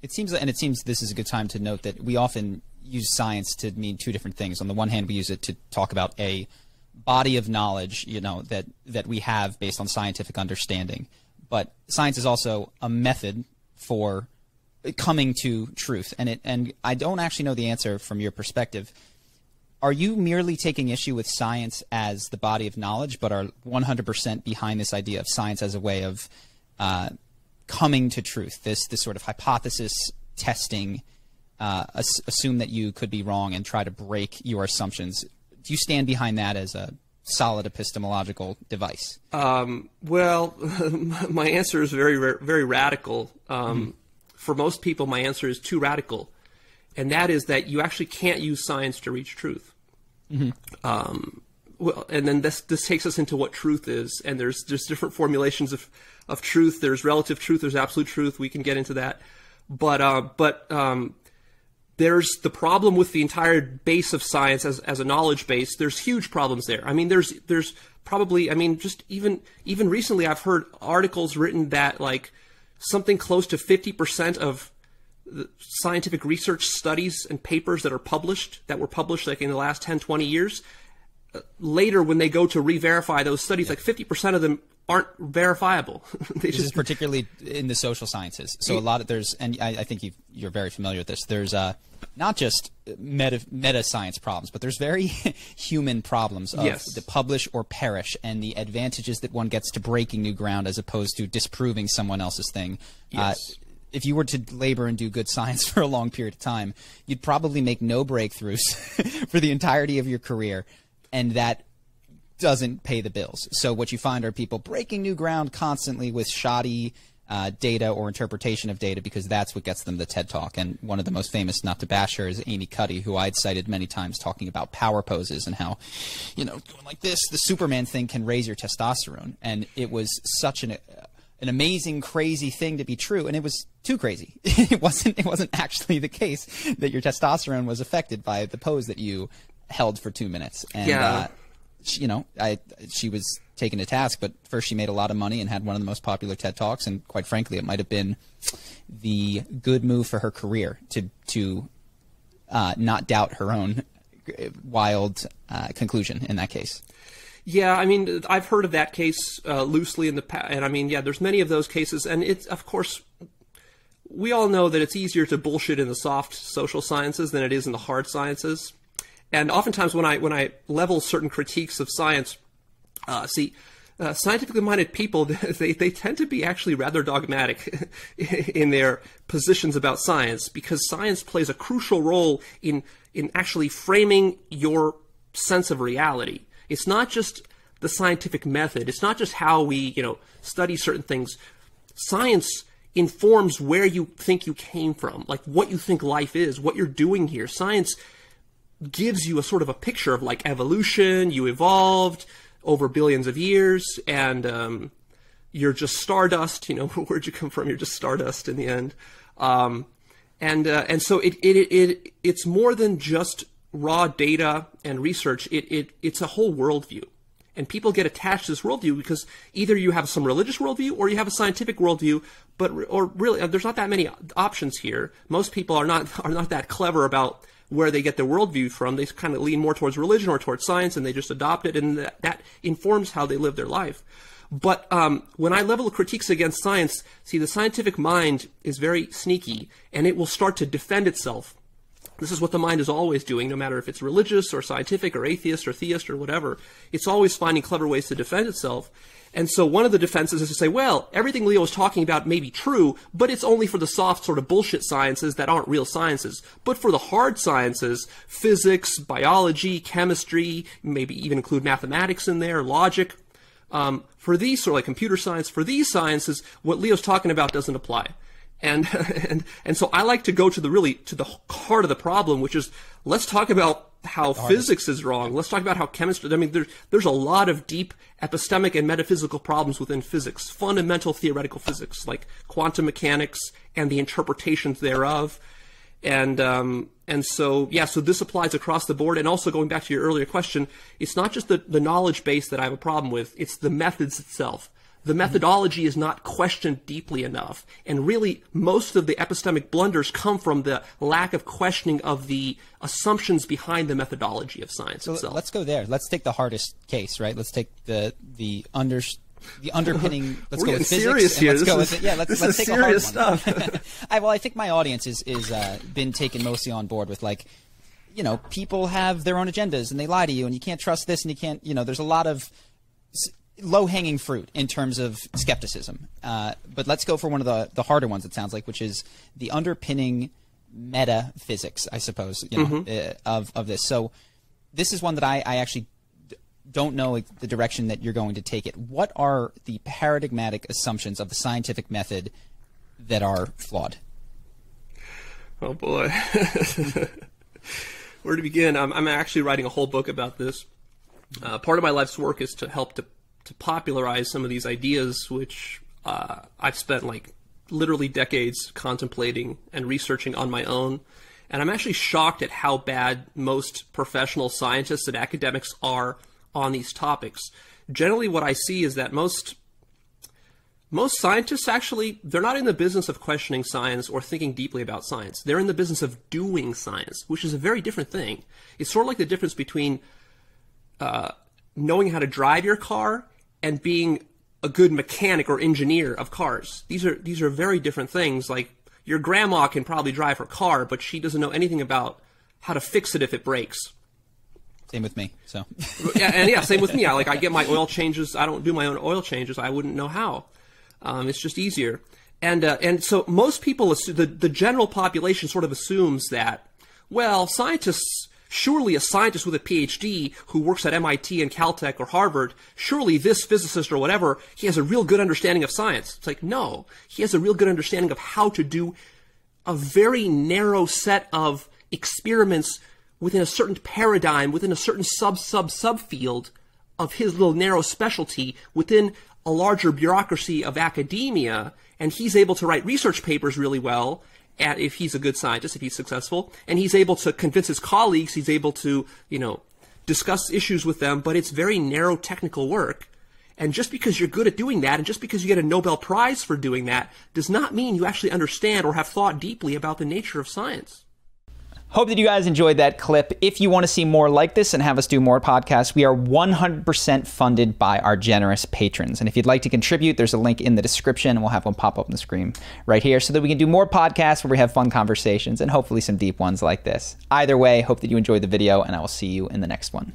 It seems, and it seems this is a good time to note that we often use science to mean two different things. On the one hand, we use it to talk about a body of knowledge, that we have based on scientific understanding. But science is also a method for coming to truth. And I don't actually know the answer from your perspective. Are you merely taking issue with science as the body of knowledge, but are 100% behind this idea of science as a way of coming to truth, this sort of hypothesis testing, assume that you could be wrong and try to break your assumptions? Do you stand behind that as a solid epistemological device? Well, my answer is very radical. For most people, my answer is too radical. And that is that you actually can't use science to reach truth. Well, and then this takes us into what truth is. And there's different formulations of truth. There's relative truth. There's absolute truth. We can get into that. But there's the problem with the entire base of science as a knowledge base. There's huge problems there. I mean, there's probably, I mean, just even recently I've heard articles written that like something close to 50% of the scientific research studies and papers that were published like in the last 10, 20 years, later when they go to re-verify those studies, like 50% of them aren't verifiable. This is particularly in the social sciences. So a lot of and I think you're very familiar with this. There's not just meta science problems, but there's very human problems of the publish or perish and the advantages that one gets to breaking new ground as opposed to disproving someone else's thing. Yes. If you were to labor and do good science for a long period of time, you'd probably make no breakthroughs for the entirety of your career, and that doesn't pay the bills. So what you find are people breaking new ground constantly with shoddy data or interpretation of data, because that's what gets them the TED Talk. And one of the most famous, not to bash her, is Amy Cuddy, who I'd cited many times talking about power poses and how, going like this, the Superman thing can raise your testosterone. And it was such an amazing, crazy thing to be true, and it was too crazy. It wasn't actually the case that your testosterone was affected by the pose that you held for 2 minutes. And she was taken to task, but first she made a lot of money and had one of the most popular TED Talks, and quite frankly, it might have been the good move for her career to not doubt her own wild conclusion in that case. Yeah, I mean, I've heard of that case loosely in the past, and I mean, yeah, there's many of those cases, and it's, of course, we all know that it's easier to bullshit in the soft social sciences than it is in the hard sciences. And oftentimes when I level certain critiques of science, scientifically minded people, they tend to be actually rather dogmatic in their positions about science, because science plays a crucial role in actually framing your sense of reality. It's not just the scientific method. It's not just how we, study certain things. Science informs where you think you came from, like what you think life is, what you're doing here. Science gives you a sort of a picture of like evolution. You evolved over billions of years, and you're just stardust. Where'd you come from? You're just stardust in the end. And so it's more than just raw data and research. It's a whole worldview, and people get attached to this worldview because either you have some religious worldview or you have a scientific worldview. Or really, there's not that many options here. Most people are not that clever about where they get their worldview from. They kind of lean more towards religion or towards science, and they just adopt it, and that informs how they live their life. But when I level critiques against science, see, the scientific mind is very sneaky, and it will start to defend itself. This is what the mind is always doing, no matter if it's religious or scientific or atheist or theist or whatever. It's always finding clever ways to defend itself. And so one of the defenses is to say, well, everything Leo is talking about may be true, but it's only for the soft sort of bullshit sciences that aren't real sciences. But for the hard sciences, physics, biology, chemistry, maybe even include mathematics in there, logic, for these sort of like computer science, for these sciences, what Leo's talking about doesn't apply. And so I like to go to the heart of the problem, which is, let's talk about how physics is wrong. Let's talk about how chemistry, I mean, there's a lot of deep epistemic and metaphysical problems within physics, fundamental theoretical physics, like quantum mechanics and the interpretations thereof. And so this applies across the board. And also going back to your earlier question, it's not just the knowledge base that I have a problem with, it's the methods itself. the methodology is not questioned deeply enough. And really, most of the epistemic blunders come from the lack of questioning of the assumptions behind the methodology of science itself. Let's go there. Let's take the hardest case, right? Let's take the underpinning. Let's go with physics. Serious here. Let's go with it. Yeah, let's take serious the hard stuff. one. Well, I think my audience is been taken mostly on board with, like, you know, people have their own agendas and they lie to you and you can't trust this and you can't, you know, there's a lot of low-hanging fruit in terms of skepticism. But let's go for one of the harder ones, it sounds like, which is the underpinning metaphysics, I suppose, you know, of this. So this is one that I actually don't know the direction that you're going to take it. What are the paradigmatic assumptions of the scientific method that are flawed? Oh, boy. Where to begin? I'm actually writing a whole book about this. Part of my life's work is to help to popularize some of these ideas, which I've spent, like, literally decades contemplating and researching on my own. And I'm actually shocked at how bad most professional scientists and academics are on these topics. Generally, what I see is that most scientists, actually, they're not in the business of questioning science or thinking deeply about science. They're in the business of doing science, which is a very different thing. It's sort of like the difference between knowing how to drive your car and being a good mechanic or engineer of cars. These are very different things. Like, your grandma can probably drive her car, but she doesn't know anything about how to fix it if it breaks. Same with me. So yeah, same with me. I get my oil changes. I don't do my own oil changes. I wouldn't know how. It's just easier. And so most people, the general population sort of assumes that, well, surely a scientist with a PhD who works at MIT and Caltech or Harvard, surely this physicist or whatever, he has a real good understanding of science. It's like, no, he has a real good understanding of how to do a very narrow set of experiments within a certain paradigm, within a certain subfield of his little narrow specialty within a larger bureaucracy of academia, and he's able to write research papers really well, if he's a good scientist, if he's successful, and he's able to convince his colleagues, he's able to, you know, discuss issues with them, but it's very narrow technical work. And just because you're good at doing that, and just because you get a Nobel Prize for doing that, does not mean you actually understand or have thought deeply about the nature of science. Hope that you guys enjoyed that clip. If you want to see more like this and have us do more podcasts, we are 100% funded by our generous patrons. And if you'd like to contribute, there's a link in the description, and we'll have one pop up on the screen right here so that we can do more podcasts where we have fun conversations and hopefully some deep ones like this. Either way, hope that you enjoyed the video, and I will see you in the next one.